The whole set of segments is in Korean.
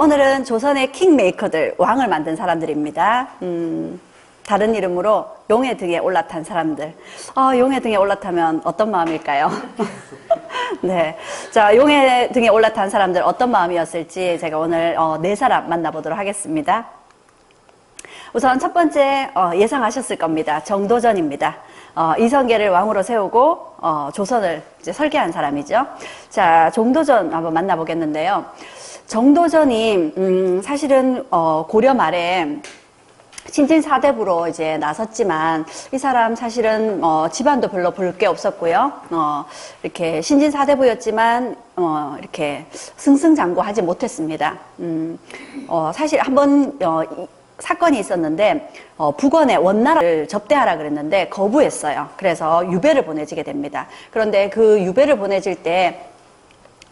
오늘은 조선의 킹메이커들, 왕을 만든 사람들입니다. 다른 이름으로 용의 등에 올라탄 사람들. 용의 등에 올라타면 어떤 마음일까요? 네. 자, 용의 등에 올라탄 사람들 어떤 마음이었을지 제가 오늘 네 사람 만나보도록 하겠습니다. 우선 첫 번째 예상하셨을 겁니다. 정도전입니다. 이성계를 왕으로 세우고 조선을 이제 설계한 사람이죠. 자, 정도전 한번 만나보겠는데요. 정도전이 사실은 고려 말에 신진사대부로 이제 나섰지만 이 사람 사실은 집안도 별로 볼 게 없었고요. 이렇게 신진사대부였지만 이렇게 승승장구하지 못했습니다. 사실 한번 사건이 있었는데 북원의 원나라를 접대하라 그랬는데 거부했어요. 그래서 유배를 보내지게 됩니다. 그런데 그 유배를 보내질 때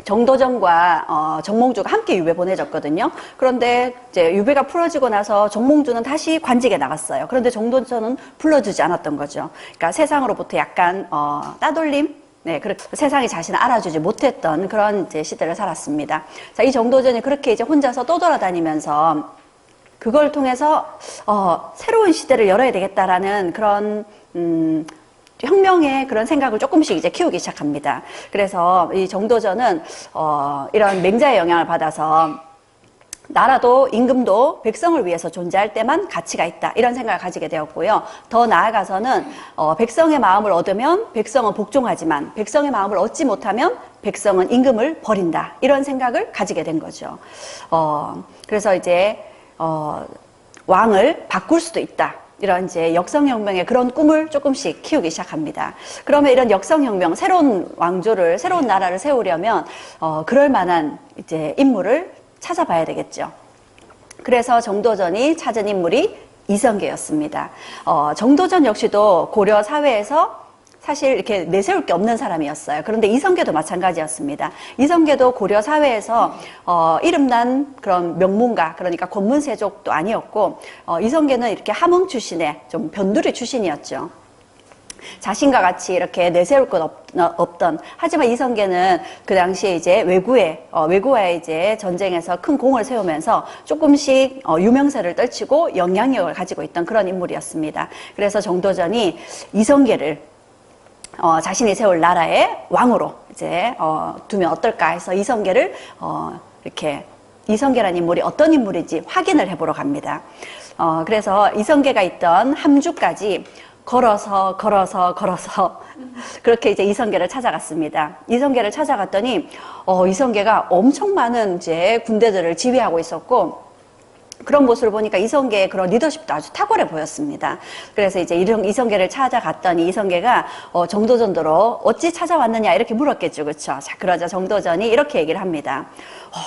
정도전과 정몽주가 함께 유배 보내졌거든요. 그런데 이제 유배가 풀어지고 나서 정몽주는 다시 관직에 나갔어요. 그런데 정도전은 불러주지 않았던 거죠. 그러니까 세상으로부터 약간 따돌림? 네, 그렇게 세상이 자신을 알아주지 못했던 그런 이제 시대를 살았습니다. 자, 이 정도전이 그렇게 이제 혼자서 떠돌아다니면서 그걸 통해서 새로운 시대를 열어야 되겠다라는 그런 혁명의 그런 생각을 조금씩 이제 키우기 시작합니다. 그래서 이 정도전은 이런 맹자의 영향을 받아서 나라도 임금도 백성을 위해서 존재할 때만 가치가 있다 이런 생각을 가지게 되었고요. 더 나아가서는 백성의 마음을 얻으면 백성은 복종하지만 백성의 마음을 얻지 못하면 백성은 임금을 버린다 이런 생각을 가지게 된 거죠. 그래서 이제 왕을 바꿀 수도 있다. 이런 이제 역성혁명의 그런 꿈을 조금씩 키우기 시작합니다. 그러면 이런 역성혁명, 새로운 왕조를, 새로운 나라를 세우려면, 그럴 만한 이제 인물을 찾아봐야 되겠죠. 그래서 정도전이 찾은 인물이 이성계였습니다. 정도전 역시도 고려 사회에서 사실 이렇게 내세울 게 없는 사람이었어요. 그런데 이성계도 마찬가지였습니다. 이성계도 고려 사회에서 이름난 그런 명문가, 그러니까 권문세족도 아니었고 이성계는 이렇게 함흥 출신의 좀 변두리 출신이었죠. 자신과 같이 이렇게 내세울 것 없던, 하지만 이성계는 그 당시에 이제 외구와의 이제 전쟁에서 큰 공을 세우면서 조금씩 유명세를 떨치고 영향력을 가지고 있던 그런 인물이었습니다. 그래서 정도전이 이성계를 자신이 세울 나라의 왕으로 이제 두면 어떨까 해서 이성계를 이렇게 이성계라는 인물이 어떤 인물인지 확인을 해보러 갑니다. 그래서 이성계가 있던 함주까지 걸어서 그렇게 이제 이성계를 찾아갔습니다. 이성계를 찾아갔더니 이성계가 엄청 많은 이제 군대들을 지휘하고 있었고. 그런 모습을 보니까 이성계의 그런 리더십도 아주 탁월해 보였습니다. 그래서 이제 이성계를 찾아갔더니 이성계가 정도전도로 어찌 찾아왔느냐 이렇게 물었겠죠. 그렇죠? 자, 그러자 정도전이 이렇게 얘기를 합니다.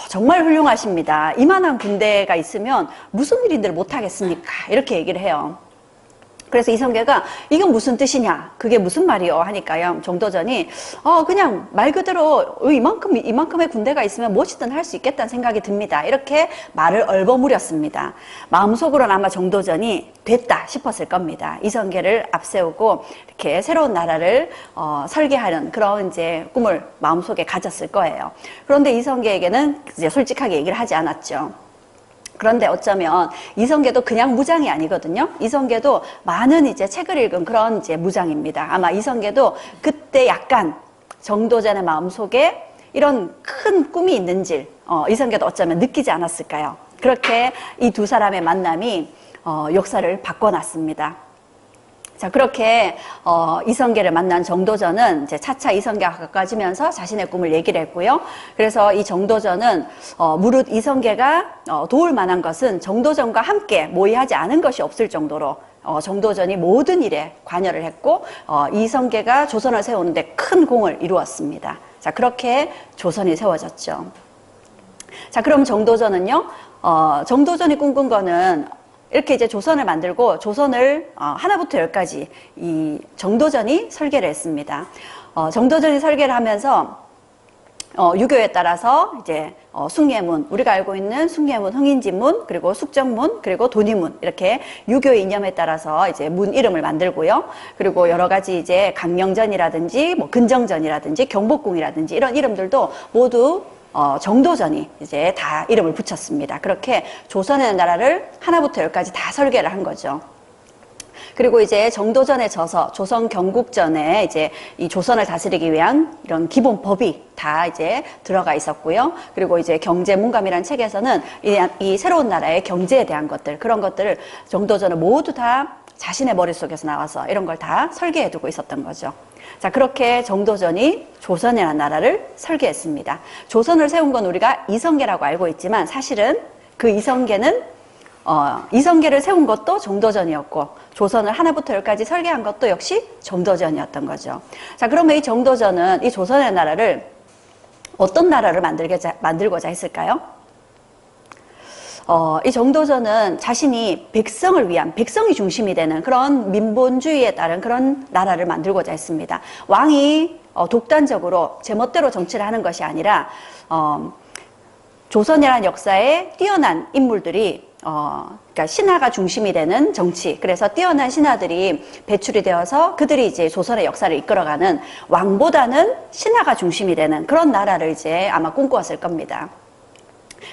정말 훌륭하십니다. 이만한 군대가 있으면 무슨 일인들 못하겠습니까? 이렇게 얘기를 해요. 그래서 이성계가 이건 무슨 뜻이냐? 그게 무슨 말이요? 하니까요. 정도전이 그냥 말 그대로 이만큼의 군대가 있으면 무엇이든 할 수 있겠다는 생각이 듭니다. 이렇게 말을 얼버무렸습니다. 마음속으로는 아마 정도전이 됐다 싶었을 겁니다. 이성계를 앞세우고 이렇게 새로운 나라를 설계하는 그런 이제 꿈을 마음속에 가졌을 거예요. 그런데 이성계에게는 이제 솔직하게 얘기를 하지 않았죠. 그런데 어쩌면 이성계도 그냥 무장이 아니거든요. 이성계도 많은 이제 책을 읽은 그런 이제 무장입니다. 아마 이성계도 그때 약간 정도전의 마음속에 이런 큰 꿈이 있는지 이성계도 어쩌면 느끼지 않았을까요? 그렇게 이 두 사람의 만남이 역사를 바꿔놨습니다. 자, 그렇게 이성계를 만난 정도전은 이제 차차 이성계가 가까워지면서 자신의 꿈을 얘기를 했고요. 그래서 이 정도전은 무릇 이성계가 도울 만한 것은 정도전과 함께 모의하지 않은 것이 없을 정도로 정도전이 모든 일에 관여를 했고 이성계가 조선을 세우는데 큰 공을 이루었습니다. 자, 그렇게 조선이 세워졌죠. 자, 그럼 정도전은요. 정도전이 꿈꾼 거는 이렇게 이제 조선을 만들고 조선을 하나부터 열까지 이 정도전이 설계를 했습니다. 정도전이 설계를 하면서 유교에 따라서 이제 숭례문, 우리가 알고 있는 숭례문, 흥인지문, 그리고 숙정문, 그리고 돈이문 이렇게 유교의 이념에 따라서 이제 문 이름을 만들고요. 그리고 여러 가지 이제 강령전이라든지 뭐 근정전이라든지 경복궁이라든지 이런 이름들도 모두 정도전이 이제 다 이름을 붙였습니다. 그렇게 조선의 나라를 하나부터 열까지 다 설계를 한 거죠. 그리고 이제 정도전에 져서 조선 경국전에 이제 이 조선을 다스리기 위한 이런 기본 법이 다 이제 들어가 있었고요. 그리고 이제 경제문감이라는 책에서는 이 새로운 나라의 경제에 대한 것들, 그런 것들을 정도전을 모두 다 자신의 머릿속에서 나와서 이런 걸 다 설계해 두고 있었던 거죠. 자, 그렇게 정도전이 조선이라는 나라를 설계했습니다. 조선을 세운 건 우리가 이성계라고 알고 있지만 사실은 그 이성계는 이성계를 세운 것도 정도전이었고 조선을 하나부터 열까지 설계한 것도 역시 정도전이었던 거죠. 자, 그러면 이 정도전은 이 조선의 나라를 어떤 나라를 만들고자 했을까요? 이 정도전은 자신이 백성을 위한, 백성이 중심이 되는 그런 민본주의에 따른 그런 나라를 만들고자 했습니다. 왕이 독단적으로 제멋대로 정치를 하는 것이 아니라 조선이라는 역사에 뛰어난 인물들이 그러니까 신하가 중심이 되는 정치, 그래서 뛰어난 신하들이 배출이 되어서 그들이 이제 조선의 역사를 이끌어가는, 왕보다는 신하가 중심이 되는 그런 나라를 이제 아마 꿈꾸었을 겁니다.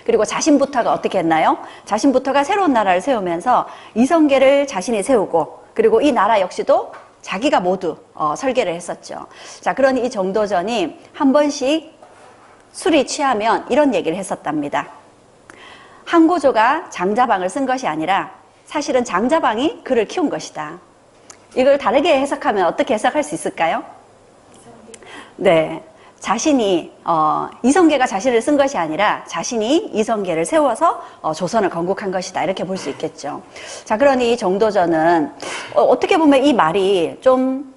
그리고 자신부터가 어떻게 했나요? 자신부터가 새로운 나라를 세우면서 이성계를 자신이 세우고, 그리고 이 나라 역시도 자기가 모두 설계를 했었죠. 자, 그러니 이 정도전이 한 번씩 술이 취하면 이런 얘기를 했었답니다. 항고조가 장자방을 쓴 것이 아니라 사실은 장자방이 그를 키운 것이다. 이걸 다르게 해석하면 어떻게 해석할 수 있을까요? 네, 자신이 이성계가 자신을 쓴 것이 아니라 자신이 이성계를 세워서 조선을 건국한 것이다, 이렇게 볼 수 있겠죠. 자, 그러니 정도전은 어떻게 보면 이 말이 좀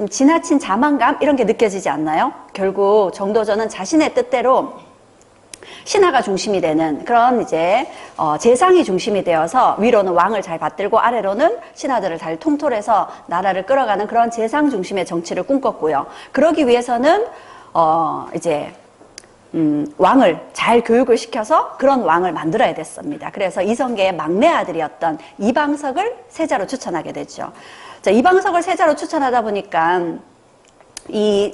지나친 자만감 이런 게 느껴지지 않나요? 결국 정도전은 자신의 뜻대로 신하가 중심이 되는 그런 이제 재상이 중심이 되어서 위로는 왕을 잘 받들고 아래로는 신하들을 잘 통솔해서 나라를 끌어가는 그런 재상 중심의 정치를 꿈꿨고요. 그러기 위해서는 이제 왕을 잘 교육을 시켜서 그런 왕을 만들어야 됐습니다. 그래서 이성계의 막내 아들이었던 이방석을 세자로 추천하게 됐죠. 자, 이방석을 세자로 추천하다 보니까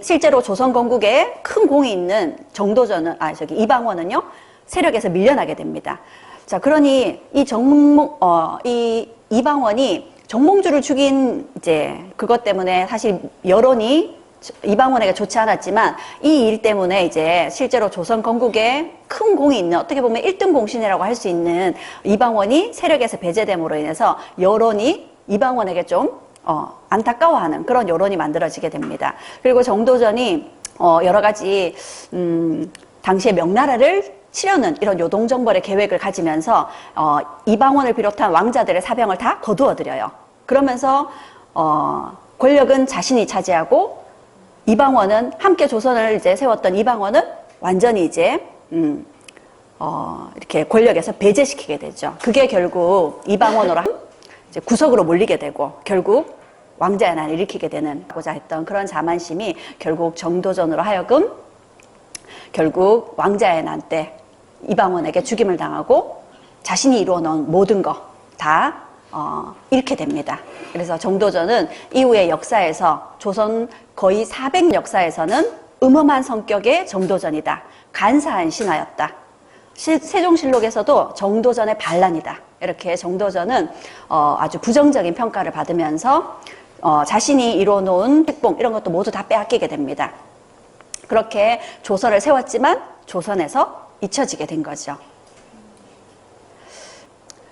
실제로 조선 건국에 큰 공이 있는 정도전은, 이방원은요, 세력에서 밀려나게 됩니다. 자, 그러니 이 이방원이 정몽주를 죽인 이제 그것 때문에 사실 여론이 이방원에게 좋지 않았지만 이 일 때문에 이제 실제로 조선 건국에 큰 공이 있는, 어떻게 보면 1등 공신이라고 할 수 있는 이방원이 세력에서 배제됨으로 인해서 여론이 이방원에게 좀 안타까워하는 그런 여론이 만들어지게 됩니다. 그리고 정도전이 여러 가지 당시에 명나라를 치려는 이런 요동정벌의 계획을 가지면서 이방원을 비롯한 왕자들의 사병을 다 거두어들여요. 그러면서 권력은 자신이 차지하고 이방원은, 함께 조선을 이제 세웠던 이방원은 완전히 이제 이렇게 권력에서 배제시키게 되죠. 그게 결국 이방원으로 이제 구석으로 몰리게 되고 결국 왕자의 난을 일으키게 되는고자 했던 그런 자만심이 결국 정도전으로 하여금 결국 왕자의 난 때 이방원에게 죽임을 당하고 자신이 이루어놓은 모든 거 다 잃게 됩니다. 그래서 정도전은 이후의 역사에서 조선 거의 400년 역사에서는 음험한 성격의 정도전이다, 간사한 신하였다, 세종실록에서도 정도전의 반란이다, 이렇게 정도전은 아주 부정적인 평가를 받으면서 자신이 이뤄놓은 책봉 이런 것도 모두 다 빼앗기게 됩니다. 그렇게 조선을 세웠지만 조선에서 잊혀지게 된 거죠.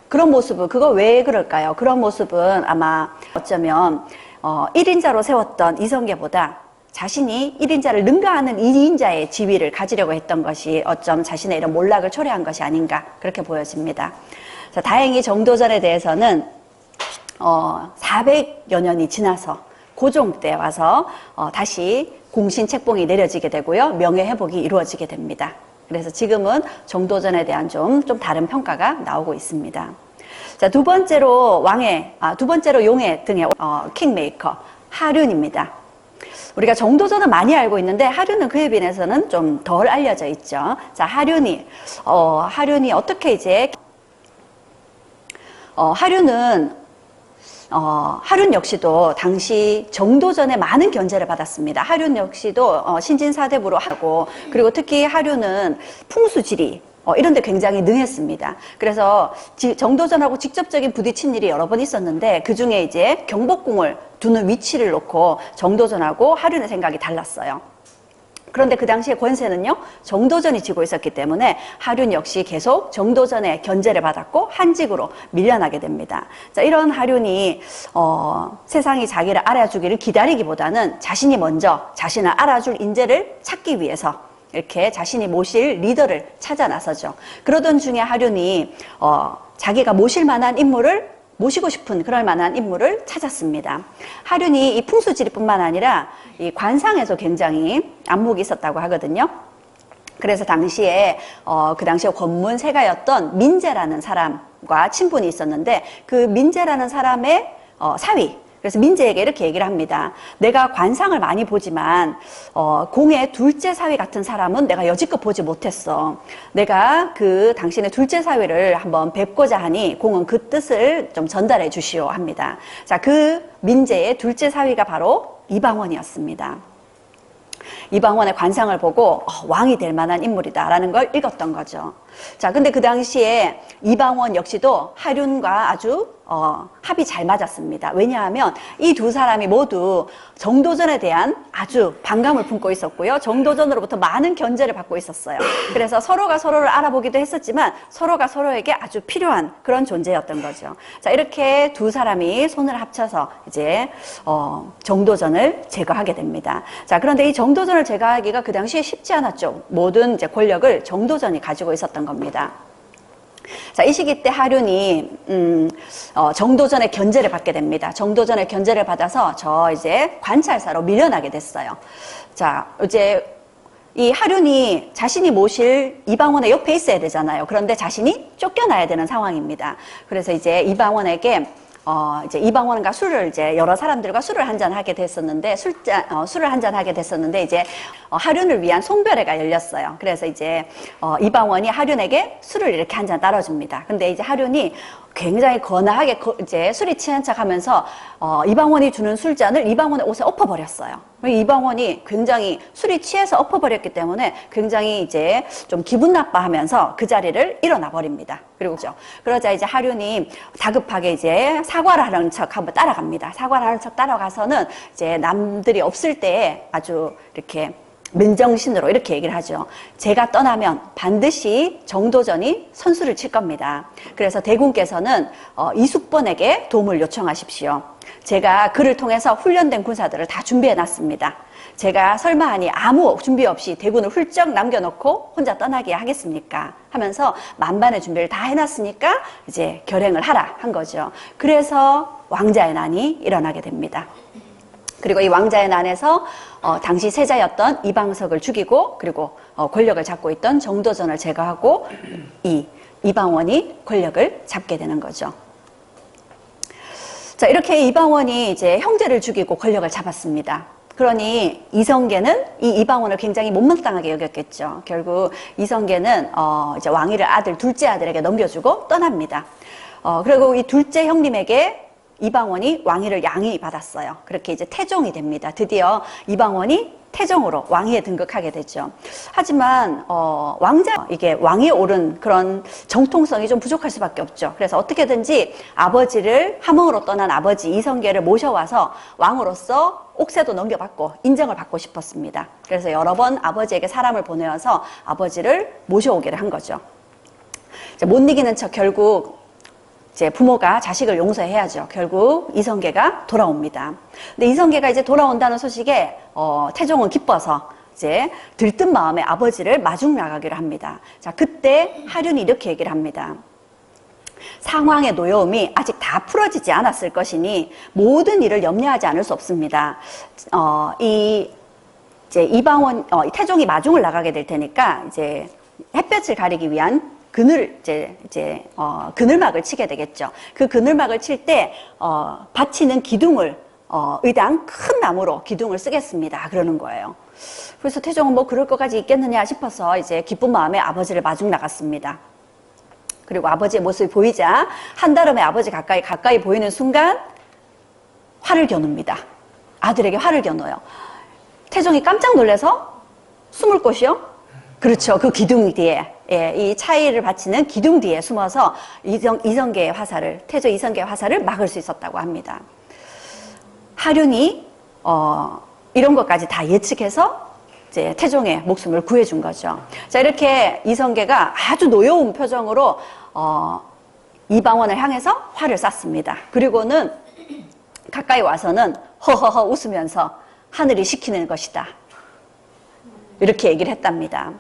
그런 모습은, 그거 왜 그럴까요? 그런 모습은 아마 어쩌면 1인자로 세웠던 이성계보다 자신이 1인자를 능가하는 2인자의 지위를 가지려고 했던 것이 어쩜 자신의 이런 몰락을 초래한 것이 아닌가, 그렇게 보여집니다. 자, 다행히 정도전에 대해서는 400여 년이 지나서 고종 때 와서 다시 공신 책봉이 내려지게 되고요, 명예회복이 이루어지게 됩니다. 그래서 지금은 정도전에 대한 좀 다른 평가가 나오고 있습니다. 자, 두 번째로 용의 등의 킹메이커 하륜입니다. 우리가 정도전은 많이 알고 있는데 하륜은 그에 비해서는 좀 덜 알려져 있죠. 자, 하륜이 어떻게 이제 하륜은 하륜 역시도 당시 정도전에 많은 견제를 받았습니다. 하륜 역시도 신진사대부로 하고, 그리고 특히 하륜은 풍수지리 이런 데 굉장히 능했습니다. 그래서 정도전하고 직접적인 부딪힌 일이 여러 번 있었는데, 그 중에 이제 경복궁을 두는 위치를 놓고 정도전하고 하륜의 생각이 달랐어요. 그런데 그 당시에 권세는요, 정도전이 쥐고 있었기 때문에 하륜 역시 계속 정도전의 견제를 받았고 한직으로 밀려나게 됩니다. 자, 이런 하륜이 세상이 자기를 알아주기를 기다리기보다는 자신이 먼저 자신을 알아줄 인재를 찾기 위해서 이렇게 자신이 모실 리더를 찾아 나서죠. 그러던 중에 하륜이 자기가 모실 만한 인물을 모시고 싶은 그럴 만한 인물을 찾았습니다. 하륜이 이 풍수지리뿐만 아니라 이 관상에서 굉장히 안목이 있었다고 하거든요. 그래서 당시에 그 당시에 권문세가였던 민재라는 사람과 친분이 있었는데, 그 민재라는 사람의 사위, 그래서 민재에게 이렇게 얘기를 합니다. 내가 관상을 많이 보지만 공의 둘째 사위 같은 사람은 내가 여지껏 보지 못했어. 내가 그 당신의 둘째 사위를 한번 뵙고자 하니 공은 그 뜻을 좀 전달해 주시오 합니다. 자, 그 민재의 둘째 사위가 바로 이방원이었습니다. 이방원의 관상을 보고 왕이 될 만한 인물이다라는 걸 읽었던 거죠. 자, 근데 그 당시에 이방원 역시도 하륜과 아주 합이 잘 맞았습니다. 왜냐하면 이 두 사람이 모두 정도전에 대한 아주 반감을 품고 있었고요. 정도전으로부터 많은 견제를 받고 있었어요. 그래서 서로가 서로를 알아보기도 했었지만 서로가 서로에게 아주 필요한 그런 존재였던 거죠. 자, 이렇게 두 사람이 손을 합쳐서 이제 정도전을 제거하게 됩니다. 자, 그런데 이 정도전을 제거하기가 그 당시에 쉽지 않았죠. 모든 이제 권력을 정도전이 가지고 있었던 겁니다. 자, 이 시기 때 하륜이 정도전의 견제를 받게 됩니다. 정도전의 견제를 받아서 이제 관찰사로 밀려나게 됐어요. 자, 이제 이 하륜이 자신이 모실 이방원의 옆에 있어야 되잖아요. 그런데 자신이 쫓겨나야 되는 상황입니다. 그래서 이제 이방원에게 이제 이방원과 술을 이제 여러 사람들과 술을 한잔 하게 됐었는데, 술을 한잔 하게 됐었는데, 이제 하륜을 위한 송별회가 열렸어요. 그래서 이제 이방원이 하륜에게 술을 이렇게 한 잔 따라줍니다. 근데 이제 하륜이 굉장히 거나하게 이제 술이 취한 척 하면서 이방원이 주는 술잔을 이방원의 옷에 엎어버렸어요. 이방원이 굉장히 술이 취해서 엎어버렸기 때문에 굉장히 이제 좀 기분 나빠하면서 그 자리를 일어나 버립니다. 그러자 이제 하륜이 다급하게 이제 사과를 하는 척 한번 따라갑니다. 사과를 하는 척 따라가서는 이제 남들이 없을 때에 아주 이렇게 맨정신으로 이렇게 얘기를 하죠. 제가 떠나면 반드시 정도전이 선수를 칠 겁니다. 그래서 대군께서는 이숙번에게 도움을 요청하십시오. 제가 그를 통해서 훈련된 군사들을 다 준비해 놨습니다. 제가 설마하니 아무 준비 없이 대군을 훌쩍 남겨놓고 혼자 떠나게 하겠습니까? 하면서 만반의 준비를 다 해놨으니까 이제 결행을 하라 한 거죠. 그래서 왕자의 난이 일어나게 됩니다. 그리고 이 왕자의 난에서 당시 세자였던 이방석을 죽이고, 그리고 권력을 잡고 있던 정도전을 제거하고 이 이방원이 권력을 잡게 되는 거죠. 자, 이렇게 이방원이 이제 형제를 죽이고 권력을 잡았습니다. 그러니 이성계는 이 이방원을 굉장히 못마땅하게 여겼겠죠. 결국 이성계는 이제 왕위를 둘째 아들에게 넘겨주고 떠납니다. 그리고 이 둘째 형님에게 이방원이 왕위를 양위 받았어요. 그렇게 이제 태종이 됩니다. 드디어 이방원이 태종으로 왕위에 등극하게 되죠. 하지만 이게 왕위에 오른 그런 정통성이 좀 부족할 수밖에 없죠. 그래서 어떻게든지 함흥으로 떠난 아버지 이성계를 모셔와서 왕으로서 옥새도 넘겨받고 인정을 받고 싶었습니다. 그래서 여러 번 아버지에게 사람을 보내어서 아버지를 모셔오기를 한 거죠. 못 이기는 척 결국 이제 부모가 자식을 용서해야죠. 결국 이성계가 돌아옵니다. 근데 이성계가 이제 돌아온다는 소식에 태종은 기뻐서 이제 들뜬 마음에 아버지를 마중 나가기를 합니다. 자, 그때 하륜이 이렇게 얘기를 합니다. 상황의 노여움이 아직 다 풀어지지 않았을 것이니 모든 일을 염려하지 않을 수 없습니다. 이제 이방원 태종이 마중을 나가게 될 테니까 이제 햇볕을 가리기 위한 그늘막을 치게 되겠죠. 그 그늘막을 칠 때 받치는 기둥을 의당 큰 나무로 기둥을 쓰겠습니다. 그러는 거예요. 그래서 태종은 뭐 그럴 것까지 있겠느냐 싶어서 이제 기쁜 마음에 아버지를 마중 나갔습니다. 그리고 아버지의 모습이 보이자 한달음에 아버지 가까이 보이는 순간 활을 겨눕니다. 아들에게 활을 겨눠요. 태종이 깜짝 놀라서 숨을 곳이요? 그렇죠. 그 기둥 뒤에, 예, 이 차이를 바치는 기둥 뒤에 숨어서 이성계의 화살을, 태조 이성계의 화살을 막을 수 있었다고 합니다. 하륜이 이런 것까지 다 예측해서 이제 태종의 목숨을 구해준 거죠. 자, 이렇게 이성계가 아주 노여운 표정으로 이방원을 향해서 활을 쐈습니다. 그리고는 가까이 와서는 허허허 웃으면서 하늘이 시키는 것이다, 이렇게 얘기를 했답니다.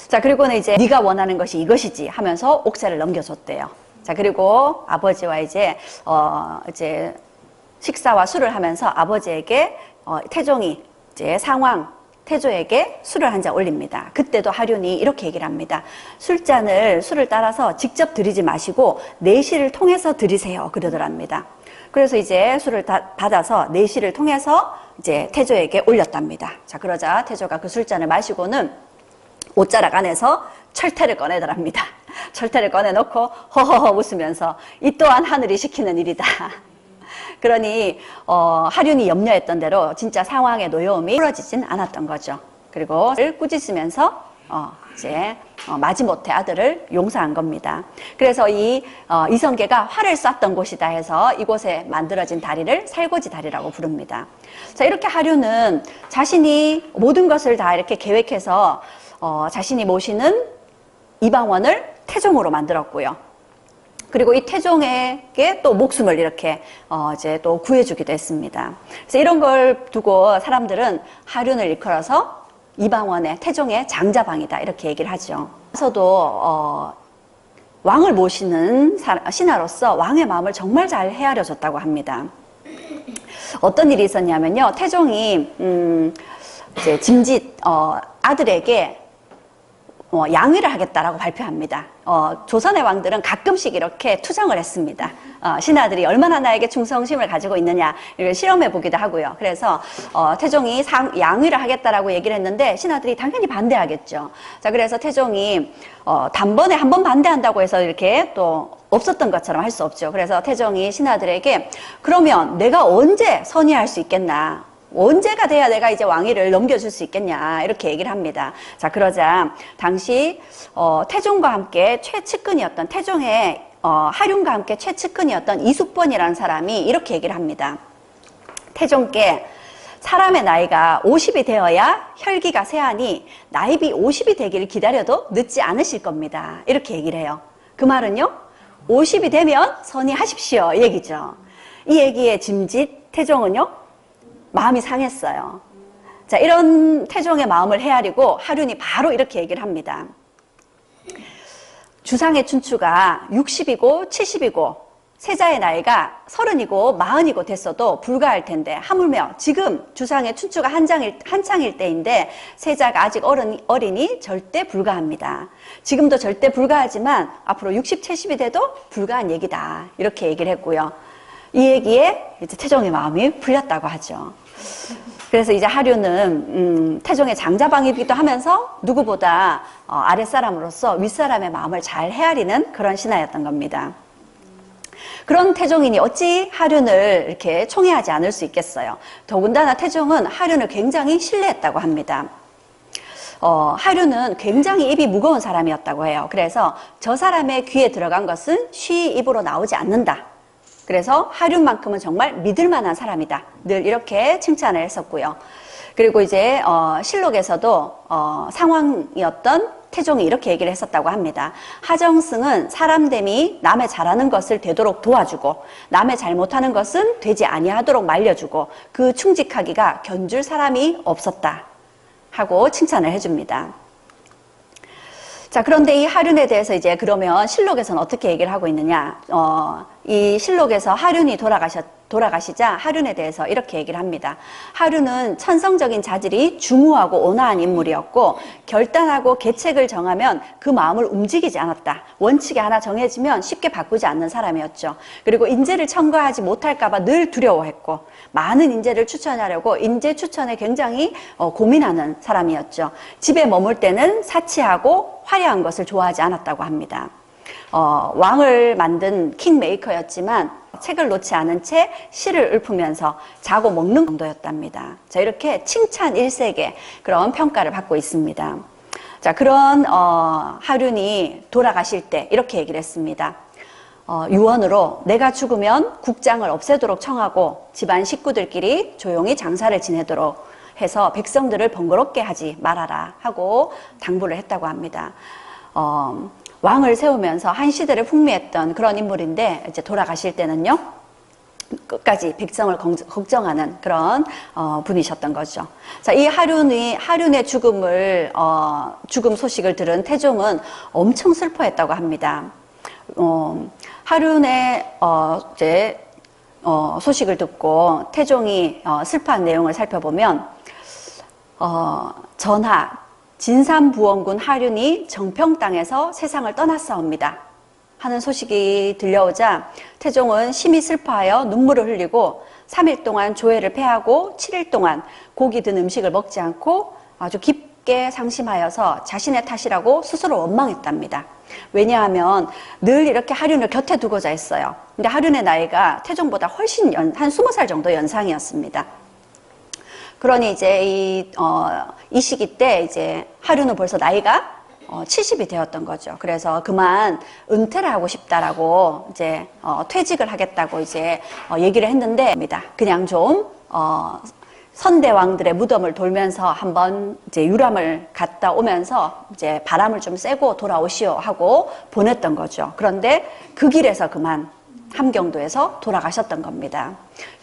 자, 그리고는 이제 네가 원하는 것이 이것이지 하면서 옥새를 넘겨줬대요. 자, 그리고 아버지와 이제 식사와 술을 하면서 아버지에게 태종이 이제 태조에게 술을 한 잔 올립니다. 그때도 하륜이 이렇게 얘기를 합니다. 술을 따라서 직접 들이지 마시고 내시를 통해서 들이세요, 그러더랍니다. 그래서 이제 술을 받아서 내시를 통해서 이제 태조에게 올렸답니다. 자, 그러자 태조가 그 술잔을 마시고는 옷자락 안에서 철퇴를 꺼내더랍니다. 철퇴를 꺼내놓고 허허허 웃으면서 이 또한 하늘이 시키는 일이다. 그러니 하륜이 염려했던 대로 진짜 상황의 노여움이 풀어지진 않았던 거죠. 그리고 꾸짖으면서 이제 마지못해 아들을 용서한 겁니다. 그래서 이성계가 활을 쐈던 곳이다 해서 이곳에 만들어진 다리를 살고지 다리라고 부릅니다. 자, 이렇게 하륜은 자신이 모든 것을 다 이렇게 계획해서 자신이 모시는 이방원을 태종으로 만들었고요. 그리고 이 태종에게 또 목숨을 이렇게 이제 또 구해주기도 했습니다. 그래서 이런 걸 두고 사람들은 하륜을 일컬어서 이방원의 태종의 장자방이다, 이렇게 얘기를 하죠. 그래서도 왕을 모시는 신하로서 왕의 마음을 정말 잘 헤아려줬다고 합니다. 어떤 일이 있었냐면요, 태종이 이제 짐짓 아들에게 양위를 하겠다라고 발표합니다. 조선의 왕들은 가끔씩 이렇게 투정을 했습니다. 신하들이 얼마나 나에게 충성심을 가지고 있느냐, 이걸 실험해 보기도 하고요. 그래서 태종이 양위를 하겠다라고 얘기를 했는데 신하들이 당연히 반대하겠죠. 자, 그래서 태종이 단번에 한 번 반대한다고 해서 이렇게 또 없었던 것처럼 할 수 없죠. 그래서 태종이 신하들에게 그러면 내가 언제 선의할 수 있겠나, 언제가 돼야 내가 이제 왕위를 넘겨줄 수 있겠냐, 이렇게 얘기를 합니다. 자, 그러자 당시 태종과 함께 최측근이었던 태종의 하륜과 함께 최측근이었던 이숙본이라는 사람이 이렇게 얘기를 합니다. 태종께 사람의 나이가 50이 되어야 혈기가 쇠하니 나이비 50이 되기를 기다려도 늦지 않으실 겁니다, 이렇게 얘기를 해요. 그 말은요, 50이 되면 선의하십시오, 이 얘기죠. 이 얘기에 짐짓 태종은요, 마음이 상했어요. 자, 이런 태종의 마음을 헤아리고 하륜이 바로 이렇게 얘기를 합니다. 주상의 춘추가 60이고 70이고 세자의 나이가 30이고 40이고 됐어도 불가할 텐데 하물며 지금 주상의 춘추가 한창일 때인데 세자가 아직 어리니 절대 불가합니다. 지금도 절대 불가하지만 앞으로 60, 70이 돼도 불가한 얘기다, 이렇게 얘기를 했고요. 이 얘기에 이제 태종의 마음이 풀렸다고 하죠. 그래서 이제 하륜은 태종의 장자방이기도 하면서 누구보다 아랫사람으로서 윗사람의 마음을 잘 헤아리는 그런 신하였던 겁니다. 그런 태종이니 어찌 하륜을 이렇게 총애하지 않을 수 있겠어요. 더군다나 태종은 하륜을 굉장히 신뢰했다고 합니다. 하륜은 굉장히 입이 무거운 사람이었다고 해요. 그래서 저 사람의 귀에 들어간 것은 쉬 입으로 나오지 않는다. 그래서 하륜만큼은 정말 믿을 만한 사람이다, 늘 이렇게 칭찬을 했었고요. 그리고 이제 실록에서도 상황이었던 태종이 이렇게 얘기를 했었다고 합니다. 하정승은 사람됨이 남의 잘하는 것을 되도록 도와주고 남의 잘못하는 것은 되지 아니하도록 말려주고 그 충직하기가 견줄 사람이 없었다 하고 칭찬을 해줍니다. 자, 그런데 이 하륜에 대해서 이제 그러면 실록에서는 어떻게 얘기를 하고 있느냐. 이 실록에서 하륜이 돌아가시자 하륜에 대해서 이렇게 얘기를 합니다. 하륜은 천성적인 자질이 중후하고 온화한 인물이었고 결단하고 계책을 정하면 그 마음을 움직이지 않았다. 원칙이 하나 정해지면 쉽게 바꾸지 않는 사람이었죠. 그리고 인재를 첨가하지 못할까 봐 늘 두려워했고 많은 인재를 추천하려고 인재 추천에 굉장히 고민하는 사람이었죠. 집에 머물 때는 사치하고 화려한 것을 좋아하지 않았다고 합니다. 왕을 만든 킹메이커였지만 책을 놓지 않은 채 시를 읊으면서 자고 먹는 정도였답니다. 자, 이렇게 칭찬 일색의 그런 평가를 받고 있습니다. 자, 그런 하륜이 돌아가실 때 이렇게 얘기를 했습니다. 유언으로 내가 죽으면 국장을 없애도록 청하고 집안 식구들끼리 조용히 장사를 지내도록 해서 백성들을 번거롭게 하지 말아라 하고 당부를 했다고 합니다. 왕을 세우면서 한 시대를 풍미했던 그런 인물인데 이제 돌아가실 때는요, 끝까지 백성을 걱정하는 그런 분이셨던 거죠. 자, 이 하륜의 죽음 소식을 들은 태종은 엄청 슬퍼했다고 합니다. 하륜의 소식을 듣고 태종이 슬퍼한 내용을 살펴보면 전하 진삼부원군 하륜이 정평 땅에서 세상을 떠났사옵니다 하는 소식이 들려오자 태종은 심히 슬퍼하여 눈물을 흘리고 3일 동안 조회를 패하고 7일 동안 고기 든 음식을 먹지 않고 아주 깊게 상심하여서 자신의 탓이라고 스스로 원망했답니다. 왜냐하면 늘 이렇게 하륜을 곁에 두고자 했어요. 근데 하륜의 나이가 태종보다 훨씬 한 20살 정도 연상이었습니다. 그러니 이제 이 시기 때 이제 하륜은 벌써 나이가 70이 되었던 거죠. 그래서 그만 은퇴를 하고 싶다라고 이제 퇴직을 하겠다고 이제 얘기를 했는데 그냥 좀 선대왕들의 무덤을 돌면서 한번 이제 유람을 갔다 오면서 이제 바람을 좀 쐬고 돌아오시오 하고 보냈던 거죠. 그런데 그 길에서 그만 함경도에서 돌아가셨던 겁니다.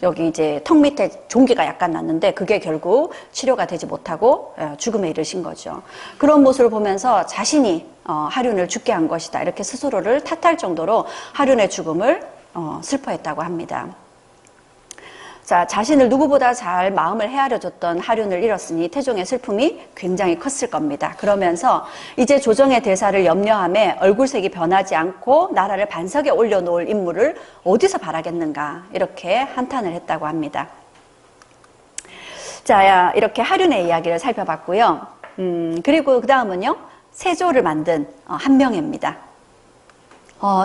여기 이제 턱 밑에 종기가 약간 났는데 그게 결국 치료가 되지 못하고 죽음에 이르신 거죠. 그런 모습을 보면서 자신이 하륜을 죽게 한 것이다 이렇게 스스로를 탓할 정도로 하륜의 죽음을 슬퍼했다고 합니다. 자, 자신을 누구보다 잘 마음을 헤아려줬던 하륜을 잃었으니 태종의 슬픔이 굉장히 컸을 겁니다. 그러면서 이제 조정의 대사를 염려하며 얼굴색이 변하지 않고 나라를 반석에 올려놓을 인물을 어디서 바라겠는가 이렇게 한탄을 했다고 합니다. 자, 이렇게 하륜의 이야기를 살펴봤고요. 그리고 그 다음은요, 세조를 만든 한명회입니다.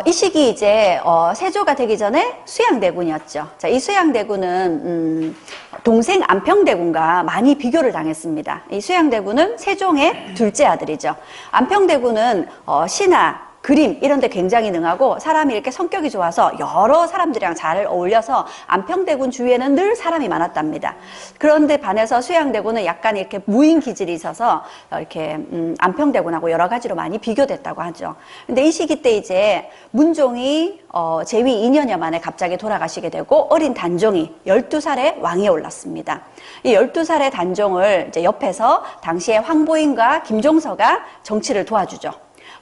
이 시기 이제 세조가 되기 전에 수양대군이었죠. 자, 이 수양대군은 동생 안평대군과 많이 비교를 당했습니다. 이 수양대군은 세종의 둘째 아들이죠. 안평대군은 시나 그림 이런 데 굉장히 능하고 사람이 이렇게 성격이 좋아서 여러 사람들이랑 잘 어울려서 안평대군 주위에는 늘 사람이 많았답니다. 그런데 반해서 수양대군은 약간 이렇게 무인 기질이 있어서 이렇게 안평대군하고 여러 가지로 많이 비교됐다고 하죠. 근데 이 시기 때 이제 문종이 재위 2년여 만에 갑자기 돌아가시게 되고 어린 단종이 12살에 왕위에 올랐습니다. 이 12살의 단종을 이제 옆에서 당시에 황보인과 김종서가 정치를 도와주죠.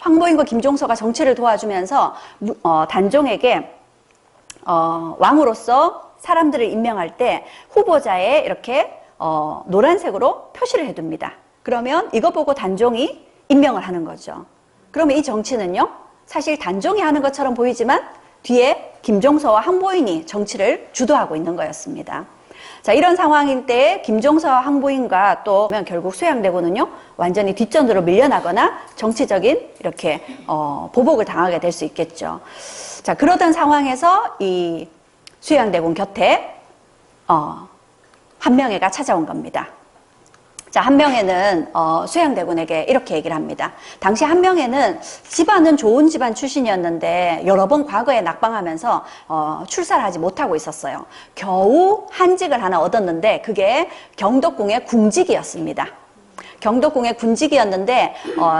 황보인과 김종서가 정치를 도와주면서 단종에게 왕으로서 사람들을 임명할 때 후보자에 이렇게 노란색으로 표시를 해둡니다. 그러면 이거 보고 단종이 임명을 하는 거죠. 그러면 이 정치는요, 사실 단종이 하는 것처럼 보이지만 뒤에 김종서와 황보인이 정치를 주도하고 있는 거였습니다. 자, 이런 상황일 때 김종서와 황보인과 또 결국 수양대군은요 완전히 뒷전으로 밀려나거나 정치적인 이렇게 보복을 당하게 될 수 있겠죠. 자, 그러던 상황에서 이 수양대군 곁에 한명회가 찾아온 겁니다. 자, 한명회는 수양대군에게 이렇게 얘기를 합니다. 당시 한명회는 집안은 좋은 집안 출신이었는데 여러 번 과거에 낙방하면서 출사를 하지 못하고 있었어요. 겨우 한직을 하나 얻었는데 그게 경덕궁의 궁직이었습니다. 경덕궁의 군직이었는데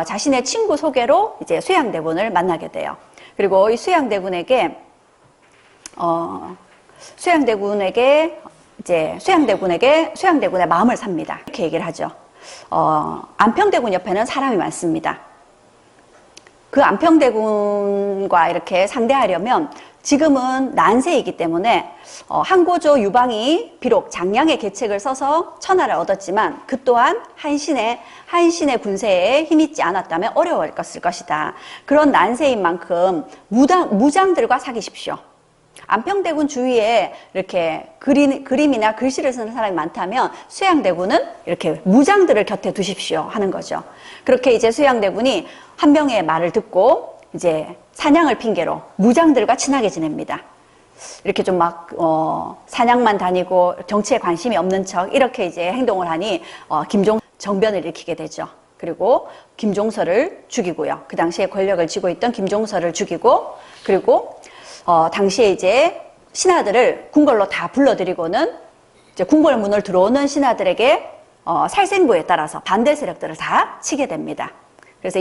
자신의 친구 소개로 이제 수양대군을 만나게 돼요. 그리고 이 수양대군에게 수양대군의 마음을 삽니다. 이렇게 얘기를 하죠. 안평대군 옆에는 사람이 많습니다. 그 안평대군과 이렇게 상대하려면 지금은 난세이기 때문에 한고조 유방이 비록 장량의 계책을 써서 천하를 얻었지만 그 또한 한신의 군세에 힘있지 않았다면 어려웠을 것이다. 그런 난세인 만큼 무장들과 사귀십시오. 안평대군 주위에 이렇게 그림이나 글씨를 쓰는 사람이 많다면 수양대군은 이렇게 무장들을 곁에 두십시오 하는 거죠. 그렇게 이제 수양대군이 한명의 말을 듣고 이제 사냥을 핑계로 무장들과 친하게 지냅니다. 이렇게 좀 막, 사냥만 다니고 정치에 관심이 없는 척 이렇게 이제 행동을 하니, 정변을 일으키게 되죠. 그리고 김종서를 죽이고요. 그 당시에 권력을 쥐고 있던 김종서를 죽이고, 그리고, 당시에 이제 신하들을 궁궐로 다 불러들이고는 이제 궁궐 문을 들어오는 신하들에게, 살생부에 따라서 반대 세력들을 다 치게 됩니다. 그래서